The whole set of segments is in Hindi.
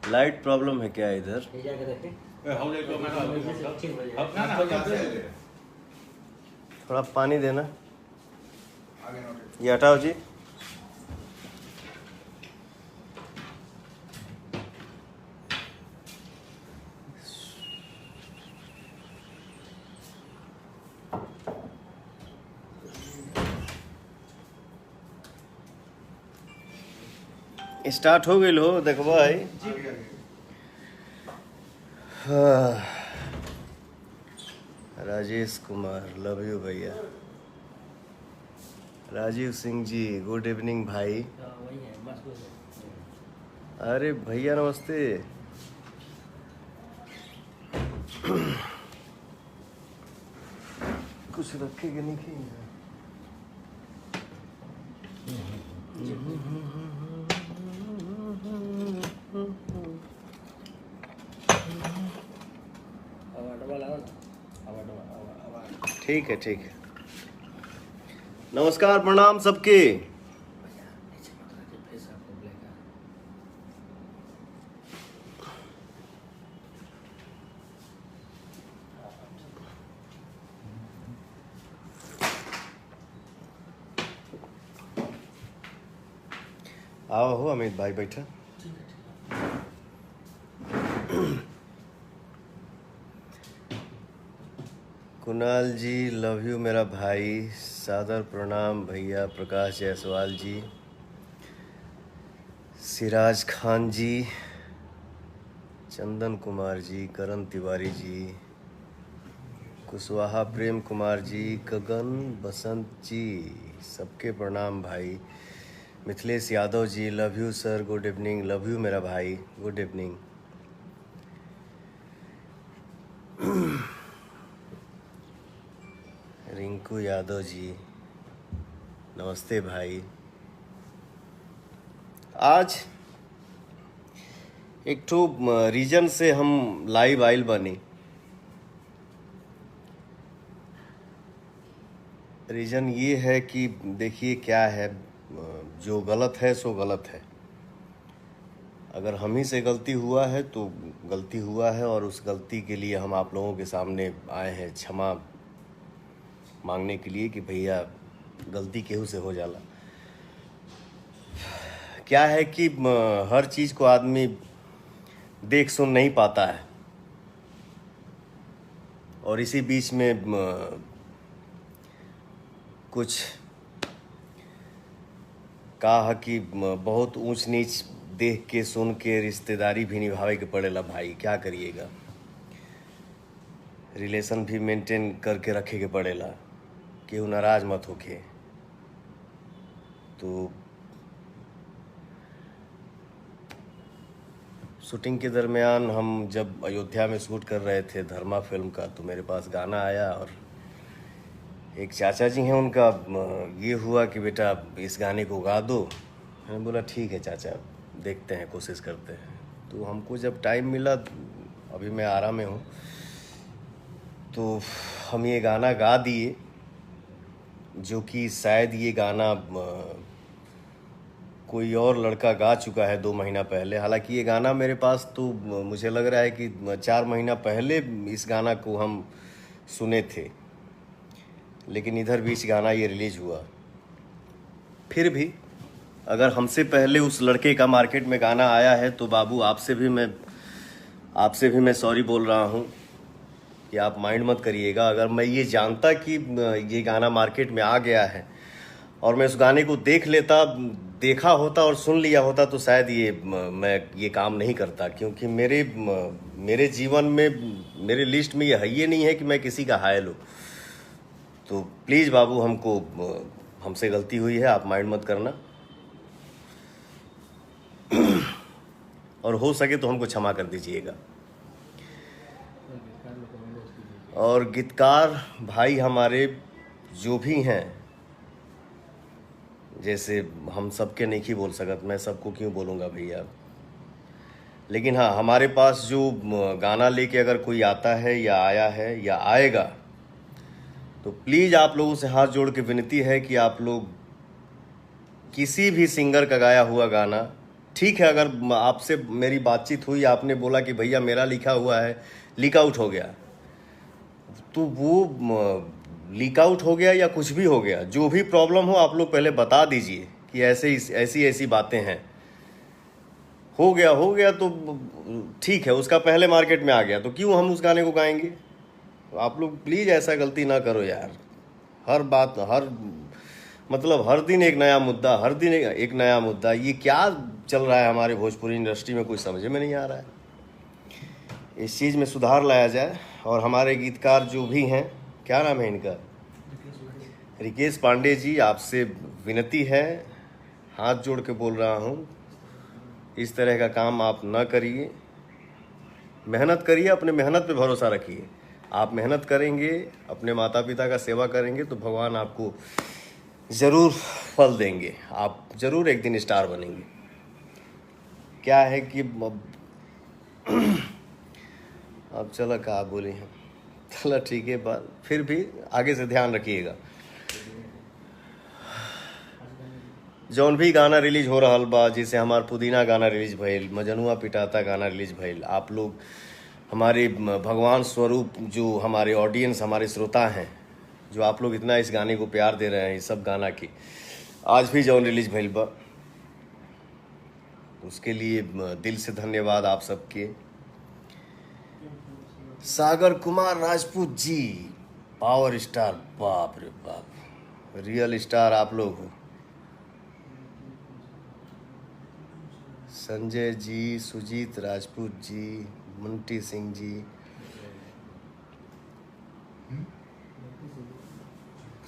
लाइट प्रॉब्लम है क्या इधर? थोड़ा पानी देना, ये हटाओ जी। स्टार्ट हो गई लो, देखो भाई। राजेश कुमार, लव यू भैया। राजीव सिंह जी, गुड इवनिंग भाई। अरे भैया नमस्ते। कुछ रखेगा नहीं कि ठीक है, ठीक है। नमस्कार, प्रणाम सबके। आओ हो अमित भाई, बैठा। कुणाल जी, लव यू मेरा भाई, सादर प्रणाम भैया। प्रकाश जायसवाल जी, सिराज खान जी, चंदन कुमार जी, करण तिवारी जी, कुशवाहा प्रेम कुमार जी, गगन बसंत जी, सबके प्रणाम भाई। Mithilesh Yadav ji, love you sir, good evening. Love you मेरा भाई, गुड इवनिंग। रिंकू यादव जी, नमस्ते भाई। आज एक ठो रीजन से हम लाइव आइल बनी। रीजन ये है कि देखिए क्या है, जो गलत है सो गलत है। अगर हम ही से गलती हुआ है तो गलती हुआ है, और उस गलती के लिए हम आप लोगों के सामने आए हैं क्षमा मांगने के लिए कि भैया गलती केहू से हो जाला। क्या है कि हर चीज़ को आदमी देख सुन नहीं पाता है, और इसी बीच में कुछ कहा कि बहुत ऊंच नीच देख के सुन के रिश्तेदारी भी निभावे के पड़ेला भाई, क्या करिएगा। रिलेशन भी मेंटेन करके रखे के पड़ेला, केहू नाराज मत होके। तो शूटिंग के दरमियान हम जब अयोध्या में शूट कर रहे थे धर्मा फिल्म का, तो मेरे पास गाना आया, और एक चाचा जी हैं, उनका ये हुआ कि बेटा इस गाने को गा दो। मैंने बोला ठीक है चाचा, देखते हैं, कोशिश करते हैं। तो हमको जब टाइम मिला, अभी मैं आराम में हूँ, तो हम ये गाना गा दिए, जो कि शायद ये गाना कोई और लड़का गा चुका है 2 महीना पहले। हालांकि ये गाना मेरे पास तो मुझे लग रहा है कि 4 महीना पहले इस गाना को हम सुने थे, लेकिन इधर बीच गाना ये रिलीज हुआ। फिर भी अगर हमसे पहले उस लड़के का मार्केट में गाना आया है तो बाबू आपसे भी मैं सॉरी बोल रहा हूँ कि आप माइंड मत करिएगा। अगर मैं ये जानता कि ये गाना मार्केट में आ गया है और मैं उस गाने को देखा होता और सुन लिया होता, तो शायद मैं ये काम नहीं करता, क्योंकि मेरे जीवन में, मेरे लिस्ट में ये है ये नहीं है कि मैं किसी का हायल हूँ। तो प्लीज़ बाबू, हमसे गलती हुई है, आप माइंड मत करना, और हो सके तो हमको क्षमा कर दीजिएगा। और गीतकार भाई हमारे जो भी हैं, जैसे हम सबके नहीं बोल सकत, मैं सबको क्यों बोलूँगा भैया, लेकिन हाँ, हमारे पास जो गाना लेके अगर कोई आता है या आया है या आएगा, तो प्लीज़ आप लोगों से हाथ जोड़ के विनती है कि आप लोग किसी भी सिंगर का गाया हुआ गाना, ठीक है, अगर आपसे मेरी बातचीत हुई, आपने बोला कि भैया मेरा लिखा हुआ है लीक आउट हो गया, तो वो लीक आउट हो गया या कुछ भी हो गया, जो भी प्रॉब्लम हो आप लोग पहले बता दीजिए कि ऐसी ऐसी बातें हैं। हो गया तो ठीक है, उसका पहले मार्केट में आ गया तो क्यों हम उस गाने को गाएंगे? तो आप लोग प्लीज़ ऐसा गलती ना करो यार। हर बात मतलब हर दिन एक नया मुद्दा, हर दिन एक नया मुद्दा, ये क्या चल रहा है हमारे भोजपुरी इंडस्ट्री में, कुछ समझ में नहीं आ रहा है। इस चीज़ में सुधार लाया जाए। और हमारे गीतकार जो भी हैं, क्या नाम है इनका, रिकेश पांडे जी, आपसे विनती है, हाथ जोड़ के बोल रहा हूँ, इस तरह का काम आप ना करिए। मेहनत करिए, अपने मेहनत पे भरोसा रखिए। आप मेहनत करेंगे, अपने माता पिता का सेवा करेंगे तो भगवान आपको ज़रूर फल देंगे, आप ज़रूर एक दिन स्टार बनेंगे। क्या है कि अब चलो क्या बोले हैं, चलो ठीक है, बात फिर भी आगे से ध्यान रखिएगा। जौन भी गाना रिलीज हो रहा बा, जैसे हमार पुदीना गाना रिलीज भइल, मजनुआ पिटाता गाना रिलीज भइल, आप लोग हमारे भगवान स्वरूप, जो हमारे ऑडियंस, हमारे श्रोता हैं, जो आप लोग इतना इस गाने को प्यार दे रहे हैं, इस सब गाना की आज भी जौन रिलीज भइल बा, उसके लिए दिल से धन्यवाद आप सबके। सागर कुमार राजपूत जी, पावर स्टार, बाप रे बाप, रियल स्टार आप लोग हो। संजय जी, सुजीत राजपूत जी, मुंटी सिंह जी,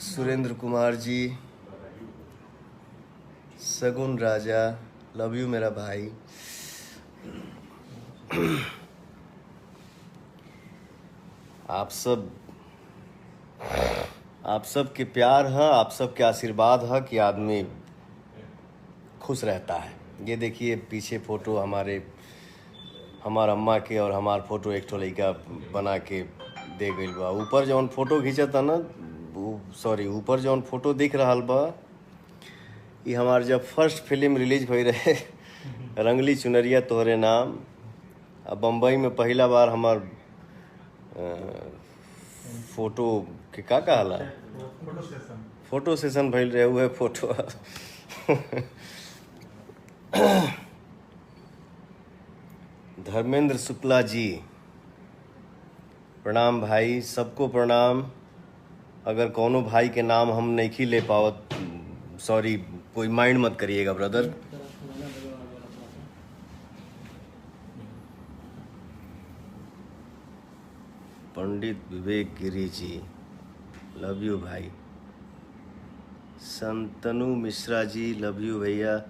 सुरेंद्र कुमार जी, सगुन राजा, लव यू मेरा भाई। आप सब के प्यार है, आप सब के आशीर्वाद है कि आदमी खुश रहता है। ये देखिए पीछे फोटो हमार अम्मा के और हमार फोटो एक ठो लड़का बना के दे गई बा। ऊपर जौन फोटो खींचता ना, ऊपर जौन फोटो दिख रहा बा, ये हमार जब फर्स्ट फिल्म रिलीज हुई रहे रंगली चुनरिया तोहरे नाम, अब बम्बई में पहला बार हमार फोटो के का कहला, फोटो सेशन भइल रहे हुए फोटो। धर्मेंद्र शुक्ला जी, प्रणाम भाई, सबको प्रणाम। अगर कोनो भाई के नाम हम नहीं ले पावत, सॉरी, कोई माइंड मत करिएगा brother. Pandit Vivek Giri ji, love you भाई। संतनु मिश्रा जी, लव यू भैया।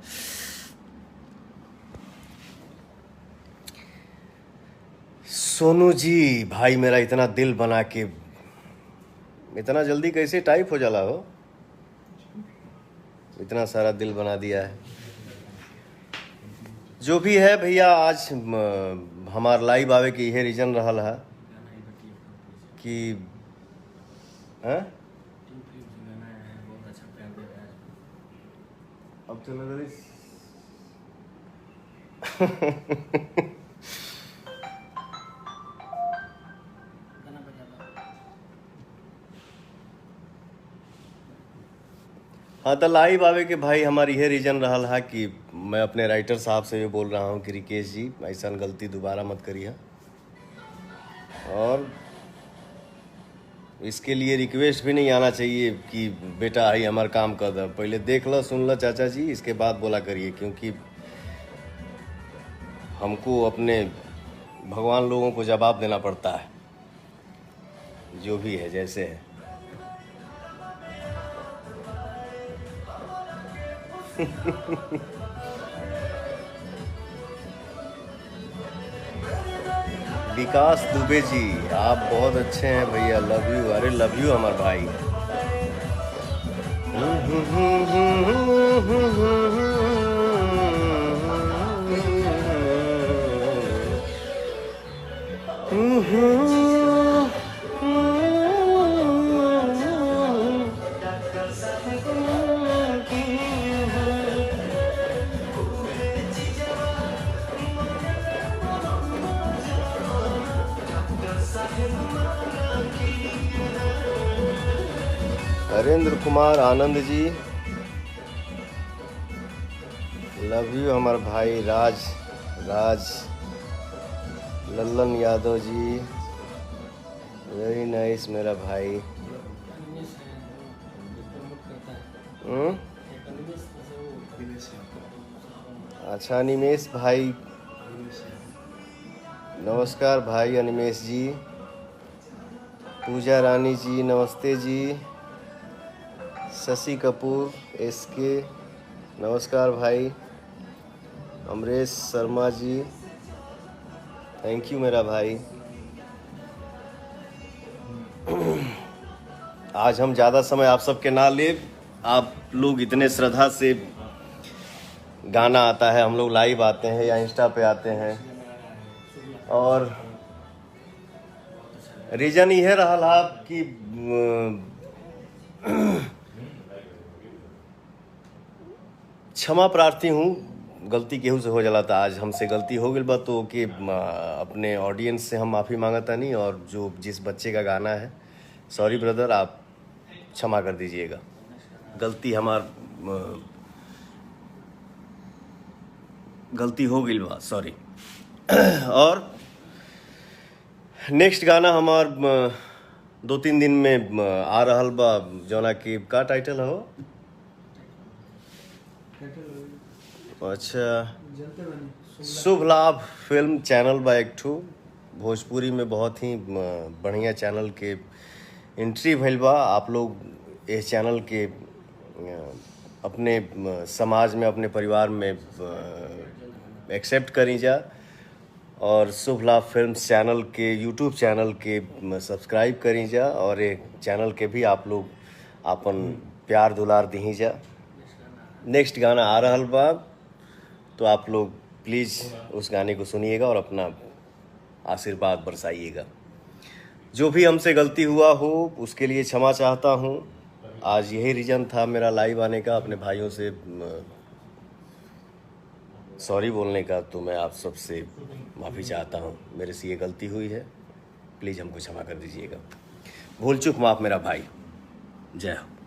सोनू जी, भाई मेरा इतना दिल बना के इतना जल्दी कैसे टाइप हो जाला हो, इतना सारा दिल बना दिया है। जो भी है भैया, आज हमार लाइव आवे के यही रीजन रहल है कि अब तो लग रही हाँ, तो लाइव आवे के भाई हमारी यह रीजन रहल है कि मैं अपने राइटर साहब से भी बोल रहा हूँ कि रिकेश जी, ऐसा गलती दोबारा मत करिए, और इसके लिए रिक्वेस्ट भी नहीं आना चाहिए कि बेटा आई हमार काम कर दो, पहले देख लो, सुन लो चाचा जी, इसके बाद बोला करिए, क्योंकि हमको अपने भगवान लोगों को जवाब देना पड़ता है, जो भी है जैसे है। विकास दुबे जी, आप बहुत अच्छे हैं भैया, लव यू। अरे लव यू हमारे भाई। हरेंद्र कुमार आनंद जी, लव यू हमारे भाई राज लल्लन यादव जी, वेरी नाइस मेरा भाई। अच्छा अनिमेश भाई, नमस्कार भाई अनिमेश जी। पूजा रानी जी नमस्ते जी। शशि कपूर SK नमस्कार भाई। अमरेश शर्मा जी थैंक यू मेरा भाई। आज हम ज़्यादा समय आप सबके ना ले, आप लोग इतने श्रद्धा से गाना आता है, हम लोग लाइव आते हैं या इंस्टा पे आते हैं, और रीजन यह रहा कि क्षमा प्रार्थी हूँ, गलती केहू से हो जाला था। आज हमसे गलती हो गई बा तो कि अपने ऑडियंस से हम माफ़ी मांगता नहीं, और जो जिस बच्चे का गाना है, सॉरी ब्रदर, आप क्षमा कर दीजिएगा, गलती गलती हो गई बा, सॉरी। और नेक्स्ट गाना हमार 2-3 दिन में आ रहल बा, जौना की का टाइटल हो? अच्छा, शुभ लाभ फिल्म चैनल बा एक ठो भोजपुरी में, बहुत ही बढ़िया चैनल के एंट्री भइल बा। आप लोग इस चैनल के अपने समाज में, अपने परिवार में एक्सेप्ट करी जा, और शुभ लाभ फिल्म चैनल के यूट्यूब चैनल के सब्सक्राइब करी जा, और एक चैनल के भी आप लोग अपन प्यार दुलार दी जा। नेक्स्ट गाना आ रहल बा, तो आप लोग प्लीज़ उस गाने को सुनिएगा और अपना आशीर्वाद बरसाइएगा। जो भी हमसे गलती हुआ हो उसके लिए क्षमा चाहता हूँ। आज यही रीज़न था मेरा लाइव आने का, अपने भाइयों से सॉरी बोलने का, तो मैं आप सबसे माफ़ी चाहता हूँ। मेरे से ये गलती हुई है, प्लीज़ हमको क्षमा कर दीजिएगा। भूल चूक माफ़ मेरा भाई। जय हो।